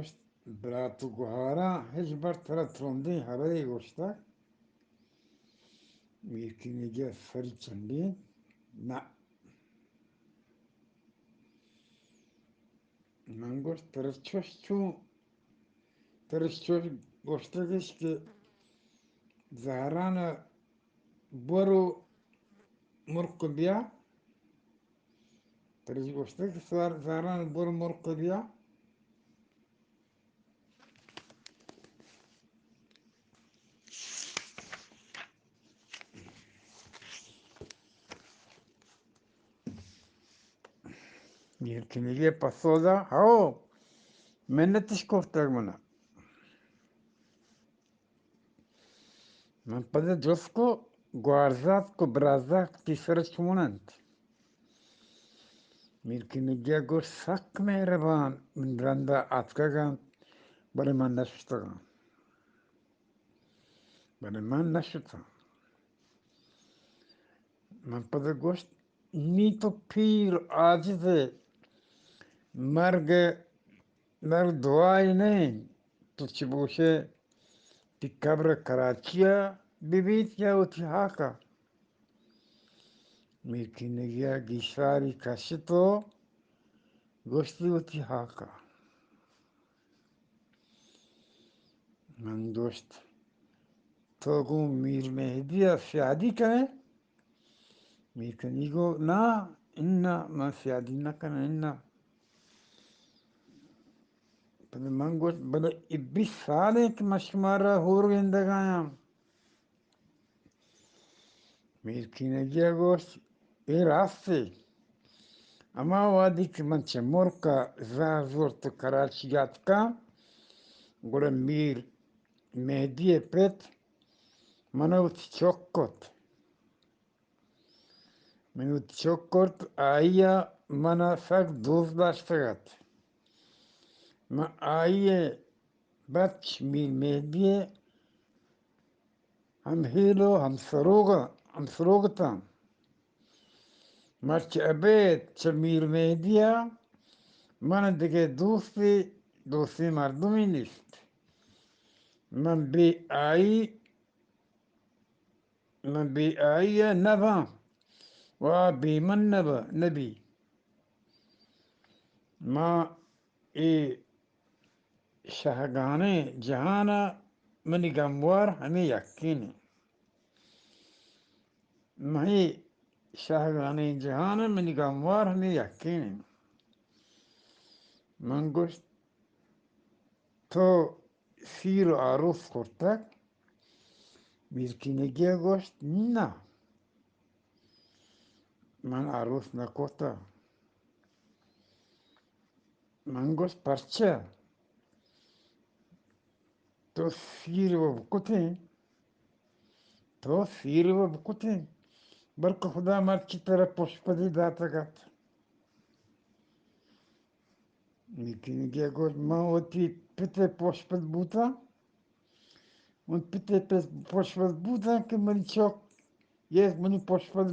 گوشت برات و گوهارا هیچ بر ترا ترونده هره گوشتا میرکی نگه سری چندین نه من گوشت ترش چوش گوشتا گشت که زهران برو مرق بیا ترش گوشتا که زهران برو مرق بیا میرکی نگه پسودا هاو منتش گفتگ منا من پده جسکو گوارزات کو برازات کی سرش مونند میرکی نگه گوشت سک مهربان من رنده اتکگان برای من نشتگان برای من نشتگان من پده گوشت نی تو پیر عاجزه مرگ دعای نه تو چی بوشه تی قبر کراچیا ببید یا اوتی حاکا میرکی نگه گیشاری کشتو گوشتی اوتی حاکا من گوشت تو گو میر مهدی شادی کنه میکنی گو نه اینا من شادی نکنه اینا پس من گوشت بله 20 ساله که من شما را هور گندگایم میرکی گوشت این راسته اما وادی که من چه مرکا زار زور تو کراچیات کم گوره میر مهدی پت منو چوک کت منو چوک کت آیا منا سک دوست داشتگد ما آیه بچ میر مهدی هم هیلو هم سروگتم مرچ ابد چه میر مهدیه من دیگه دوستی مردمی نیست من بی آیی نبم و بی من نبی ما ای شهگانه جهانا منی گموار همه یقینی ماهی شهگانه جهانا منی گموار همه یقینی من گوشت تو سیر و عروس خورتک میرکی نگه گوشت نه من عروس نکوتا من گوشت پرچه تو سیر و بکوتی بلکه خدا مرچی طرح پشپدی داتا گد میرکی نگه گوشت من وطی پته پشپد بوتا اون پته پشپد بوتا که منی چوک یک منی پشپد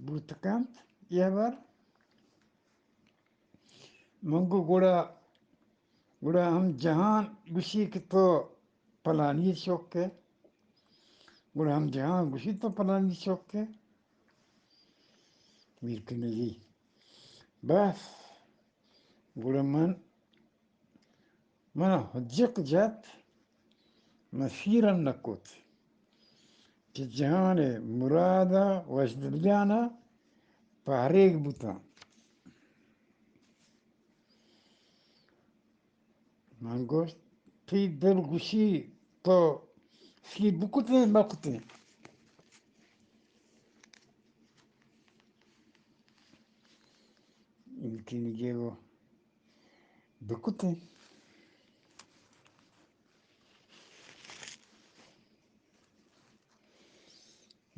بوتکند یه بار منگو گوڑا ہم جہان گوشی کہ تو پلانی چوک کے گوڑا ہم جہان گوشی تو پلانی چوک کے میر کنگی بس گوڑا من حجق جات مسیرم نکوت کہ جہان مرادا وجدلیانا پاریگ بوتا من گوشت تی دل گوشی تو سی بکوتے میر کنگی گو بکوتے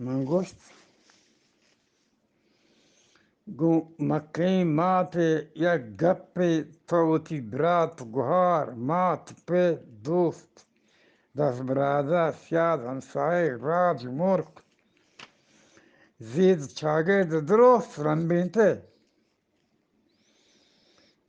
من گوشت گو مکین مات یک گپ توتی برات گوهار مات په دوست دست براده سیاد همسایه راج مرک زید چاگرد درست رنبینته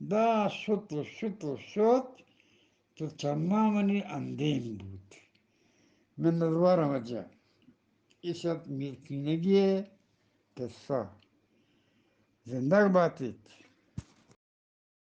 da shut to chamamani andem but من الورا مجا إشت ملكينجية تسا زندق باتت